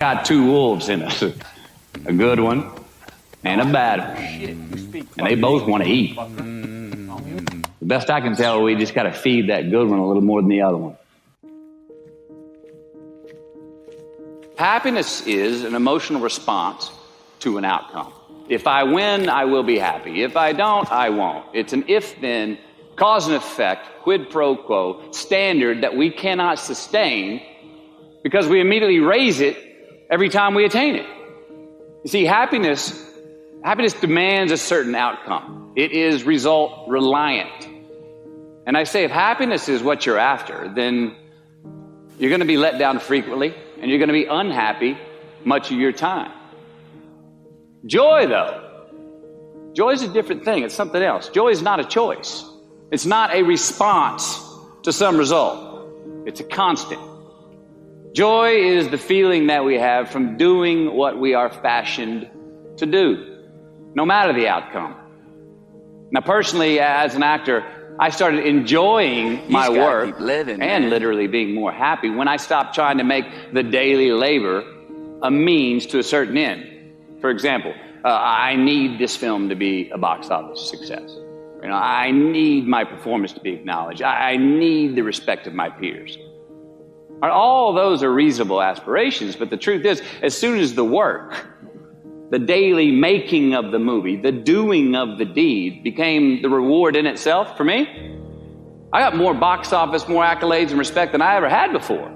Got two wolves in us, a good one and a bad one, and they both want to eat. The best I can tell, we just got to feed that good one a little more than the other one. Happiness is an emotional response to an outcome. If I win, I will be happy. If I don't, I won't. It's an if-then, cause and effect, quid pro quo standard that we cannot sustain because we immediately raise it every time we attain it. You see, happiness demands a certain outcome. It is result reliant. And I say, if happiness is what you're after, then you're going to be let down frequently, and you're going to be unhappy much of your time. Joy, though, joy is a different thing. It's something else. Joy is not a choice. It's not a response to some result. It's a constant. Joy is the feeling that we have from doing what we are fashioned to do, no matter the outcome. Now, personally, as an actor, I started enjoying my work and literally being more happy when I stopped trying to make the daily labor a means to a certain end. For example, I need this film to be a box office success. I need my performance to be acknowledged. I need the respect of my peers. All those are reasonable aspirations, but the truth is, as soon as the work, the daily making of the movie, the doing of the deed became the reward in itself for me, I got more box office, more accolades and respect than I ever had before.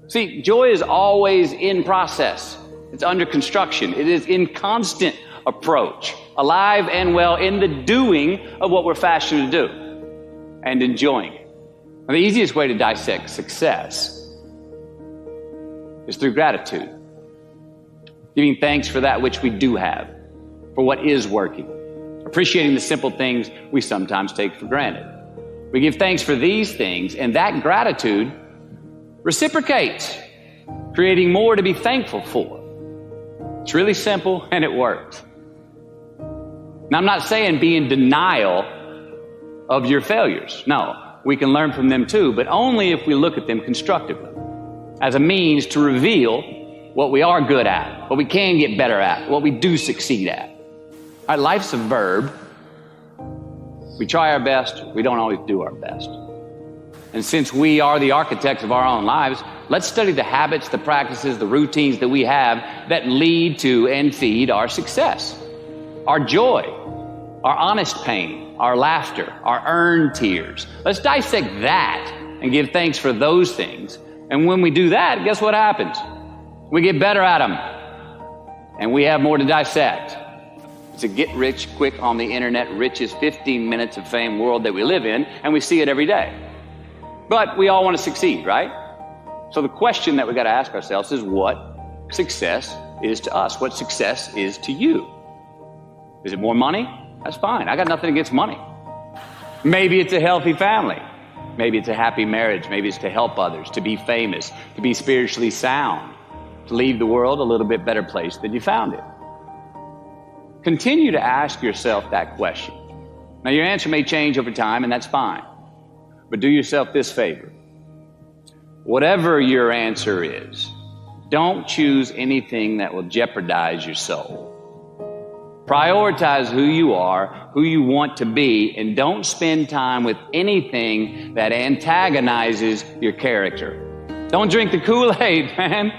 See, joy is always in process. It's under construction. It is in constant approach, alive and well in the doing of what we're fashioned to do and enjoying it. Now, the easiest way to dissect success is through gratitude. Giving thanks for that which we do have, for what is working. Appreciating the simple things we sometimes take for granted. We give thanks for these things, and that gratitude reciprocates, creating more to be thankful for. It's really simple, and it works. Now, I'm not saying be in denial of your failures. No. We can learn from them too, but only if we look at them constructively, as a means to reveal what we are good at, what we can get better at, what we do succeed at. All right, life's a verb. We try our best, we don't always do our best. And since we are the architects of our own lives, let's study the habits, the practices, the routines that we have that lead to and feed our success, our joy, our honest pain, our laughter, our earned tears. Let's dissect that and give thanks for those things. And when we do that, guess what happens? We get better at them. And we have more to dissect. It's a get rich quick on the internet, richest 15 minutes of fame world that we live in, and we see it every day. But we all want to succeed, right? So the question that we got to ask ourselves is what success is to us, what success is to you. Is it more money? That's fine. I got nothing against money. Maybe it's a healthy family. Maybe it's a happy marriage. Maybe it's to help others, to be famous, to be spiritually sound, to leave the world a little bit better place than you found it. Continue to ask yourself that question. Now, your answer may change over time, and that's fine. But do yourself this favor. Whatever your answer is, don't choose anything that will jeopardize your soul. Prioritize who you are, who you want to be, and don't spend time with anything that antagonizes your character. Don't drink the Kool-Aid, man.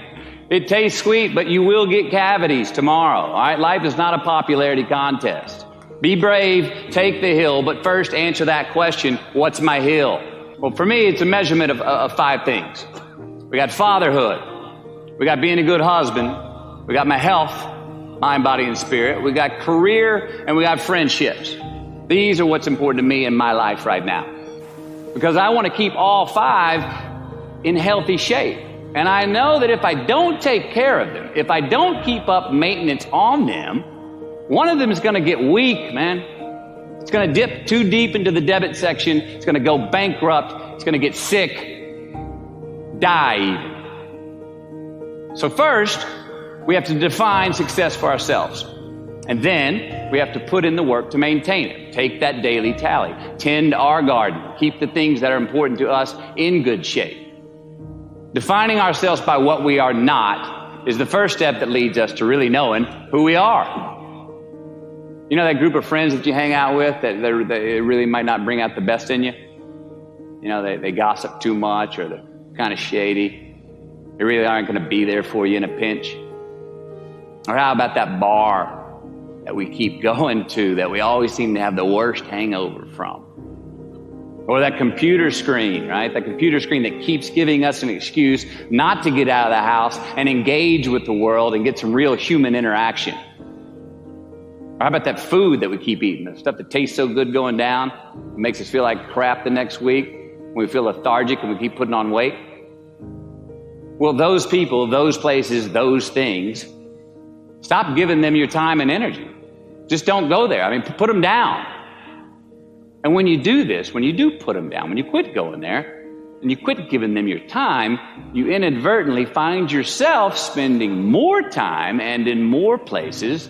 It tastes sweet, but you will get cavities tomorrow, all right? Life is not a popularity contest. Be brave, take the hill, but first answer that question, what's my hill? Well, for me, it's a measurement of 5 things. We got fatherhood. We got being a good husband. We got my health, mind, body, and spirit. We got career, and we got friendships. These are what's important to me in my life right now. Because I want to keep all 5 in healthy shape. And I know that if I don't take care of them, if I don't keep up maintenance on them, one of them is going to get weak, man. It's going to dip too deep into the debit section. It's going to go bankrupt. It's going to get sick, die even. So first, we have to define success for ourselves. And then we have to put in the work to maintain it. Take that daily tally. Tend our garden. Keep the things that are important to us in good shape. Defining ourselves by what we are not is the first step that leads us to really knowing who we are. You know that group of friends that you hang out with that they really might not bring out the best in you? You know, they gossip too much, or they're kind of shady. They really aren't going to be there for you in a pinch. Or how about that bar that we keep going to that we always seem to have the worst hangover from? Or that computer screen, right? That computer screen that keeps giving us an excuse not to get out of the house and engage with the world and get some real human interaction. Or how about that food that we keep eating, the stuff that tastes so good going down, it makes us feel like crap the next week, we feel lethargic and we keep putting on weight? Well, those people, those places, those things, stop giving them your time and energy. Just don't go there. I mean, put them down. And when you do this, when you do put them down, when you quit going there, and you quit giving them your time, you inadvertently find yourself spending more time and in more places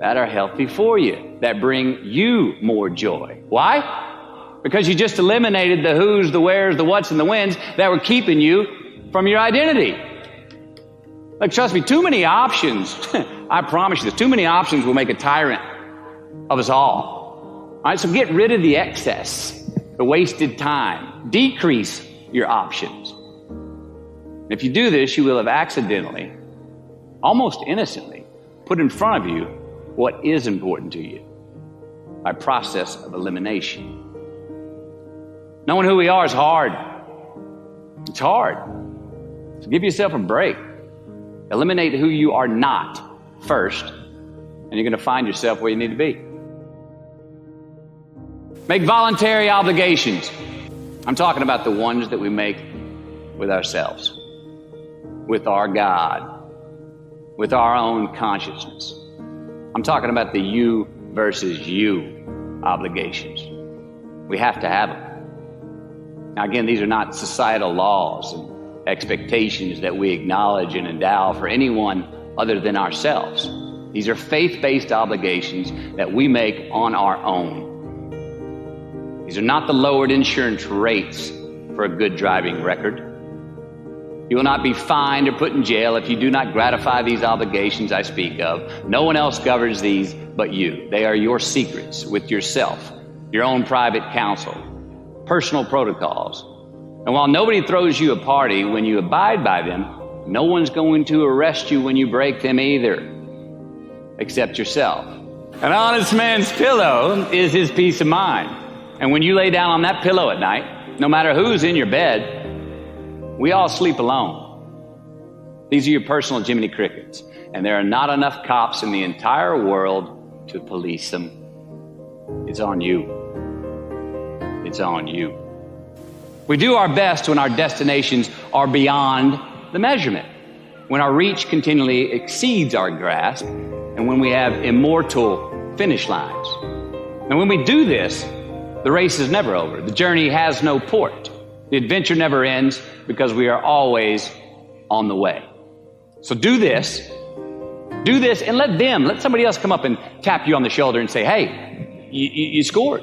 that are healthy for you, that bring you more joy. Why? Because you just eliminated the who's, the where's, the what's, and the when's that were keeping you from your identity. Like, trust me, too many options, I promise you this, too many options will make a tyrant of us all. All right, so get rid of the excess, the wasted time. Decrease your options. If you do this, you will have accidentally, almost innocently, put in front of you what is important to you by process of elimination. Knowing who we are is hard. It's hard. So give yourself a break. Eliminate who you are not first, and you're going to find yourself where you need to be. Make voluntary obligations. I'm talking about the ones that we make with ourselves, with our God, with our own consciousness. I'm talking about the you versus you obligations. We have to have them. Now, again, these are not societal laws and expectations that we acknowledge and endow for anyone other than ourselves. These are faith-based obligations that we make on our own. These are not the lowered insurance rates for a good driving record. You will not be fined or put in jail if you do not gratify these obligations I speak of. No one else governs these but you. They are your secrets with yourself, your own private counsel, personal protocols. And while nobody throws you a party when you abide by them, no one's going to arrest you when you break them either, except yourself. An honest man's pillow is his peace of mind. And when you lay down on that pillow at night, no matter who's in your bed, we all sleep alone. These are your personal Jiminy Crickets, and there are not enough cops in the entire world to police them. It's on you. It's on you. We do our best when our destinations are beyond the measurement, when our reach continually exceeds our grasp, and when we have immortal finish lines. And when we do this, the race is never over. The journey has no port. The adventure never ends because we are always on the way. So do this, and let somebody else come up and tap you on the shoulder and say, hey, you scored.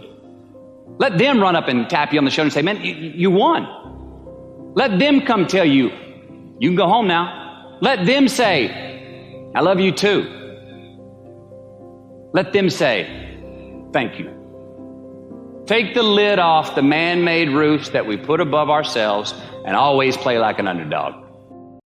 Let them run up and tap you on the shoulder and say, man, you won. Let them come tell you, you can go home now. Let them say, I love you too. Let them say, thank you. Take the lid off the man-made roofs that we put above ourselves and always play like an underdog.